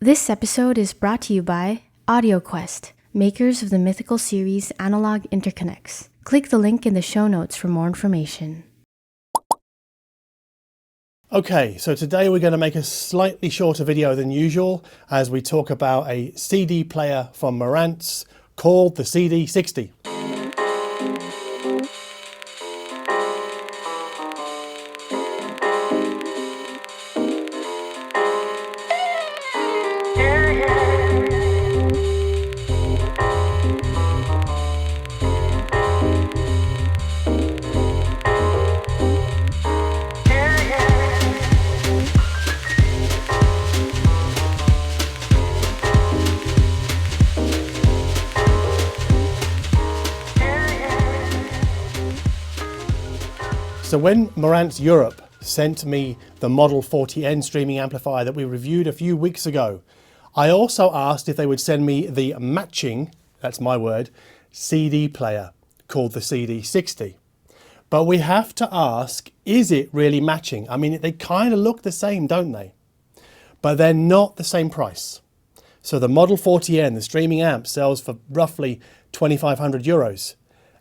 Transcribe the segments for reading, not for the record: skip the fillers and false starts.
This episode is brought to you by AudioQuest, makers of the mythical series Analog Interconnects. Click the link in the show notes for more information. Okay, so today we're going to make a slightly shorter video than usual as we talk about a CD player from Marantz called the CD60. So when Marantz Europe sent me the Model 40N streaming amplifier that we reviewed a few weeks ago, I also asked if they would send me the matching, that's my word, CD player called the CD60. But we have to ask, is it really matching? I mean, they kind of look the same, don't they? But they're not the same price. So the Model 40N, the streaming amp, sells for roughly 2,500 euros.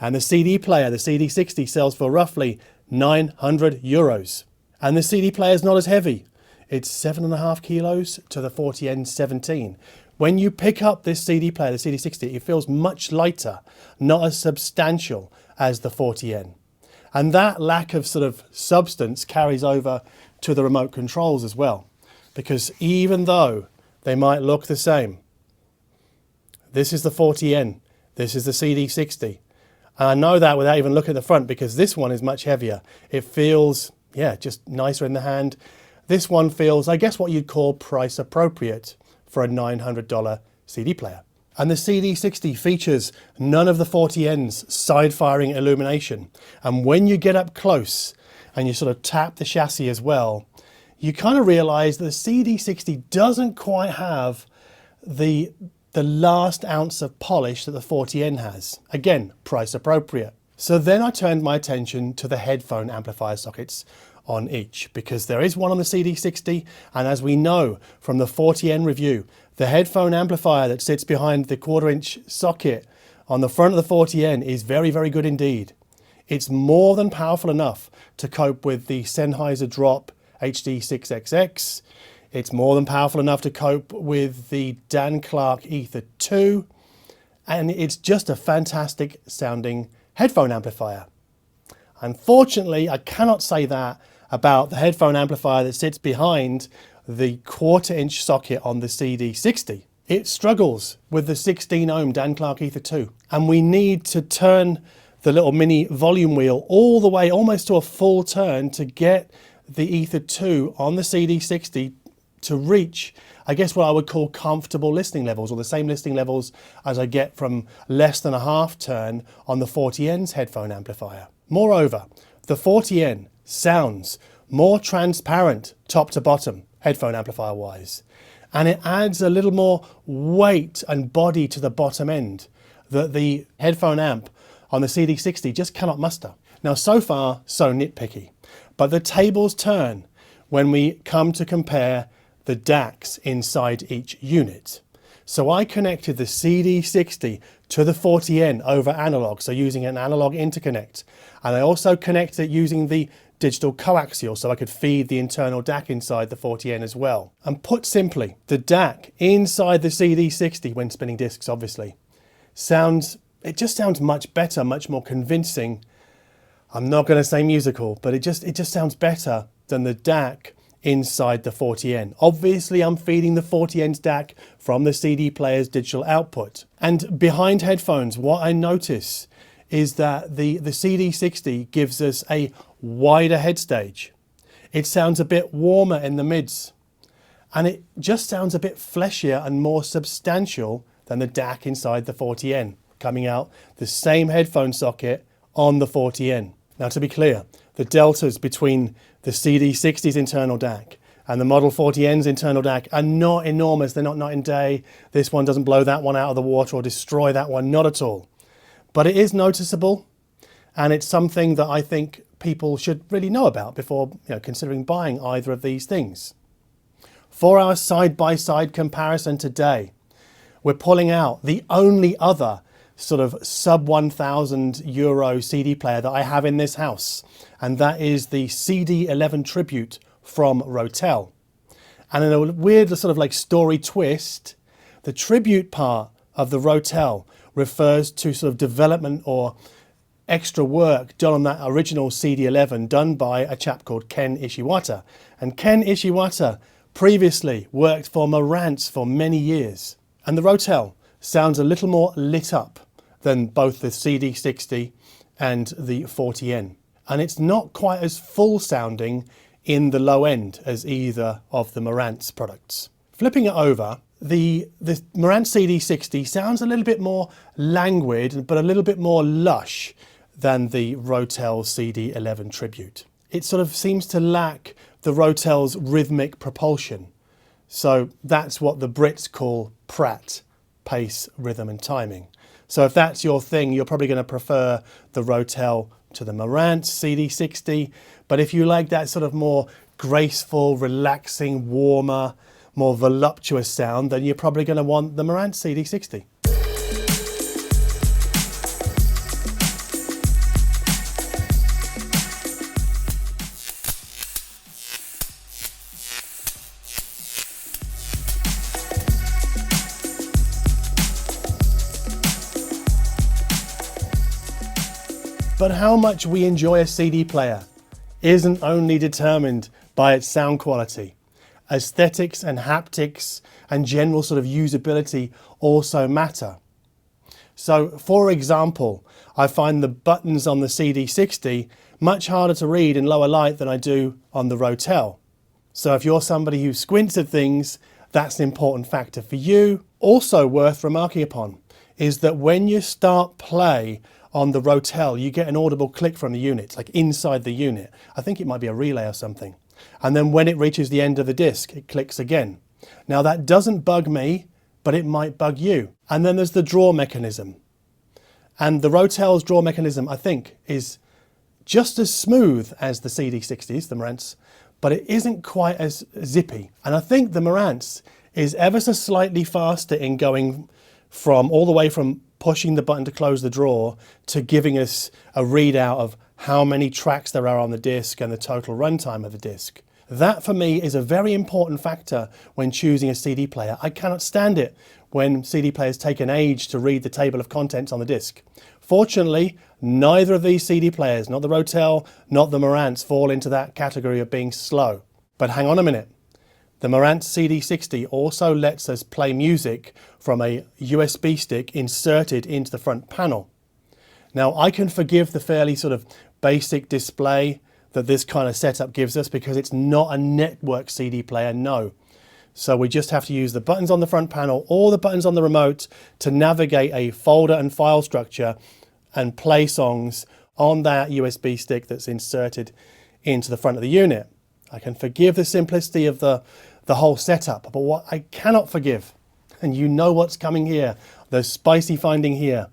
And the CD player, the CD60, sells for roughly 900 euros. And the CD player is not as heavy. It's 7.5 kilos to the 40N 17. When you pick up this CD player, the CD60, it feels much lighter, not as substantial as the 40N. And that lack of sort of substance carries over to the remote controls as well. Because even though they might look the same, this is the 40N, this is the CD60. And I know that without even looking at the front because this one is much heavier. It feels, just nicer in the hand. This one feels, I guess, what you'd call price appropriate for a $900 CD player. And the CD60 features none of the 40N's side-firing illumination. And when you get up close and you sort of tap the chassis as well, you kind of realize that the CD60 doesn't quite have the last ounce of polish that the 40N has. Again, price appropriate. So then I turned my attention to the headphone amplifier sockets on each, because there is one on the CD60, and as we know from the 40N review, the headphone amplifier that sits behind the 1/4-inch socket on the front of the 40N is very, very good indeed. It's more than powerful enough to cope with the Sennheiser Drop HD6XX. It's more than powerful enough to cope with the Dan Clark Ether 2, and it's just a fantastic sounding headphone amplifier. Unfortunately, I cannot say that about the headphone amplifier that sits behind the 1/4-inch socket on the CD60. It struggles with the 16 ohm Dan Clark Ether 2, and we need to turn the little mini volume wheel all the way almost to a full turn to get the Ether 2 on the CD60 to reach, I guess, what I would call comfortable listening levels, or the same listening levels as I get from less than a half turn on the 40N's headphone amplifier. Moreover, the 40N sounds more transparent top to bottom, headphone amplifier wise, and it adds a little more weight and body to the bottom end that the headphone amp on the CD60 just cannot muster. Now, so far, so nitpicky, but the tables turn when we come to compare the DACs inside each unit. So I connected the CD60 to the 40N over analog, so using an analog interconnect. And I also connected it using the digital coaxial, so I could feed the internal DAC inside the 40N as well. And put simply, the DAC inside the CD60, when spinning discs obviously, it just sounds much better, much more convincing. I'm not going to say musical, but it just sounds better than the DAC inside the 40N. Obviously, I'm feeding the 40N's DAC from the CD player's digital output. And behind headphones, what I notice is that the CD60 gives us a wider head stage. It sounds a bit warmer in the mids. And it just sounds a bit fleshier and more substantial than the DAC inside the 40N, coming out the same headphone socket on the 40N. Now, to be clear, the deltas between the CD60's internal DAC and the Model 40N's internal DAC are not enormous. They're not night and day. This one doesn't blow that one out of the water or destroy that one, not at all. But it is noticeable, and it's something that I think people should really know about before considering buying either of these things. for our side-by-side comparison today, we're pulling out the only other sort of sub €1,000 CD player that I have in this house, and that is the CD11 Tribute from Rotel. And in a weird sort of like story twist, the tribute part of the Rotel refers to sort of development or extra work done on that original CD11 done by a chap called Ken Ishiwata. And Ken Ishiwata previously worked for Marantz for many years. And the Rotel sounds a little more lit up than both the CD60 and the 40N. And it's not quite as full sounding in the low end as either of the Marantz products. Flipping it over, the Marantz CD60 sounds a little bit more languid, but a little bit more lush than the Rotel CD11 Tribute. It sort of seems to lack the Rotel's rhythmic propulsion. So that's what the Brits call Pratt, pace, rhythm and timing. So if that's your thing, you're probably going to prefer the Rotel to the Marantz CD60. But if you like that sort of more graceful, relaxing, warmer, more voluptuous sound, then you're probably going to want the Marantz CD60. But how much we enjoy a CD player isn't only determined by its sound quality. Aesthetics and haptics and general sort of usability also matter. So, for example, I find the buttons on the CD60 much harder to read in lower light than I do on the Rotel. So if you're somebody who squints at things, that's an important factor for you. Also worth remarking upon is that when you start play on the Rotel, you get an audible click from the unit, like inside the unit. I think it might be a relay or something. And then when it reaches the end of the disc, it clicks again. Now that doesn't bug me, but it might bug you. And then there's the draw mechanism. And the Rotel's draw mechanism, I think, is just as smooth as the CD60s, the Marantz, but it isn't quite as zippy. And I think the Marantz is ever so slightly faster in going from all the way from pushing the button to close the drawer to giving us a readout of how many tracks there are on the disc and the total runtime of the disc. That for me is a very important factor when choosing a CD player. I cannot stand it when CD players take an age to read the table of contents on the disc. Fortunately, neither of these CD players, not the Rotel, not the Marantz, fall into that category of being slow. But hang on a minute. The Marantz CD60 also lets us play music from a USB stick inserted into the front panel. Now I can forgive the fairly sort of basic display that this kind of setup gives us because it's not a network CD player, no. So we just have to use the buttons on the front panel or the buttons on the remote to navigate a folder and file structure and play songs on that USB stick that's inserted into the front of the unit. I can forgive the simplicity of the whole setup, but what I cannot forgive, and you know what's coming here, the spicy finding here,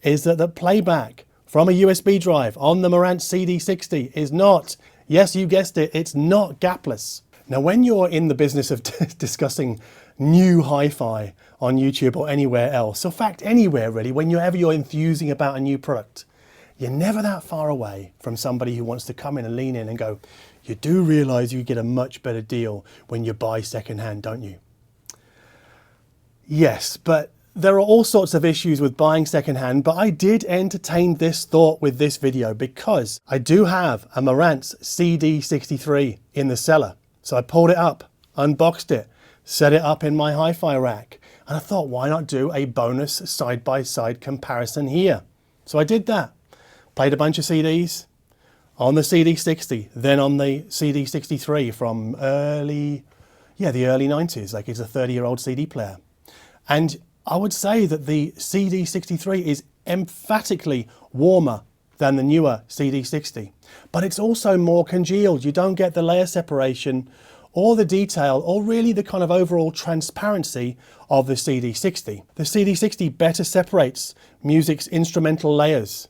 is that the playback from a USB drive on the Marantz CD60 is not, yes, you guessed it, it's not gapless. Now, when you're in the business of discussing new hi-fi on YouTube or anywhere else, in fact, anywhere really, whenever you're enthusing about a new product, you're never that far away from somebody who wants to come in and lean in and go, you do realize you get a much better deal when you buy secondhand, don't you? Yes, but there are all sorts of issues with buying secondhand, but I did entertain this thought with this video because I do have a Marantz CD63 in the cellar. So I pulled it up, unboxed it, set it up in my hi-fi rack, and I thought, why not do a bonus side-by-side comparison here? So I did that. Played a bunch of CDs on the CD60, then on the CD63 from the early 90s, like it's a 30-year-old CD player. And I would say that the CD63 is emphatically warmer than the newer CD60, but it's also more congealed. You don't get the layer separation or the detail or really the kind of overall transparency of the CD60. The CD60 better separates music's instrumental layers,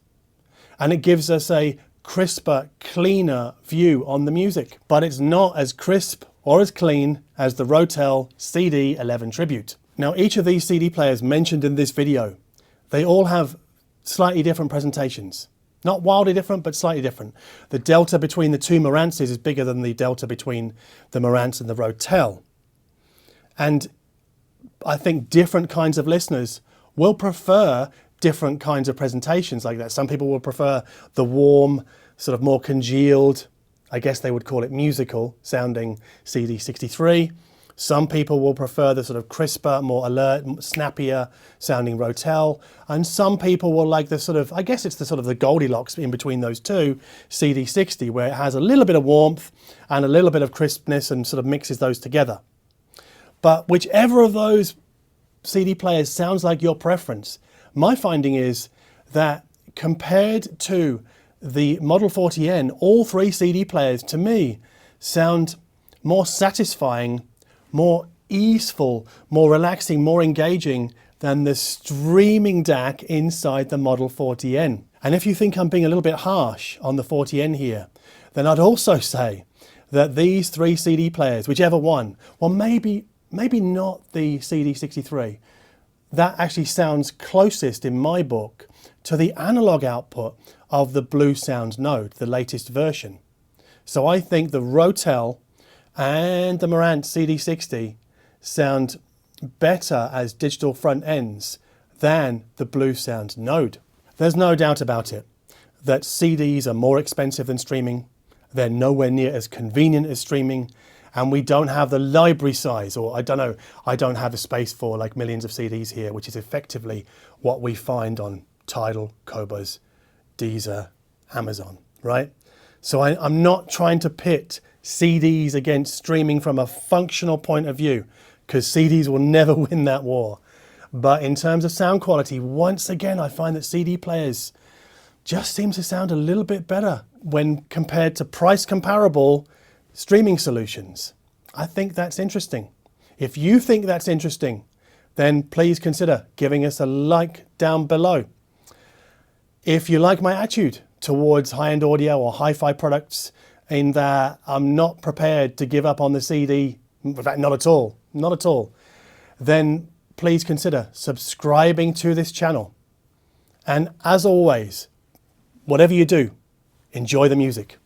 and it gives us a crisper, cleaner view on the music, but it's not as crisp or as clean as the Rotel CD11 Tribute. Now, each of these CD players mentioned in this video, they all have slightly different presentations. Not wildly different, but slightly different. The delta between the two Marantzes is bigger than the delta between the Marantz and the Rotel. And I think different kinds of listeners will prefer different kinds of presentations like that. Some people will prefer the warm, sort of more congealed, I guess they would call it musical sounding CD63. Some people will prefer the sort of crisper, more alert, snappier sounding Rotel. And some people will like the sort of, I guess it's the sort of the Goldilocks in between those two, CD60, where it has a little bit of warmth and a little bit of crispness and sort of mixes those together. But whichever of those CD players sounds like your preference, my finding is that compared to the Model 40N, all three CD players to me sound more satisfying, more easeful, more relaxing, more engaging than the streaming DAC inside the Model 40N. And if you think I'm being a little bit harsh on the 40N here, then I'd also say that these three CD players, whichever one, well maybe not the CD63, that actually sounds closest in my book to the analog output of the Bluesound Node, the latest version. So I think the Rotel and the Marantz CD60 sound better as digital front ends than the Bluesound Node. There's no doubt about it that CDs are more expensive than streaming. They're nowhere near as convenient as streaming. And we don't have the library size, or I don't have the space for like millions of CDs here, which is effectively what we find on Tidal, Qobuz, Deezer, Amazon, right? So I'm not trying to pit CDs against streaming from a functional point of view, because CDs will never win that war. But in terms of sound quality, once again, I find that CD players just seem to sound a little bit better when compared to price comparable streaming solutions. I think that's interesting. If you think that's interesting, then please consider giving us a like down below. If you like my attitude towards high-end audio or hi-fi products, in that I'm not prepared to give up on the CD, in fact, not at all, then please consider subscribing to this channel. And as always, whatever you do, enjoy the music.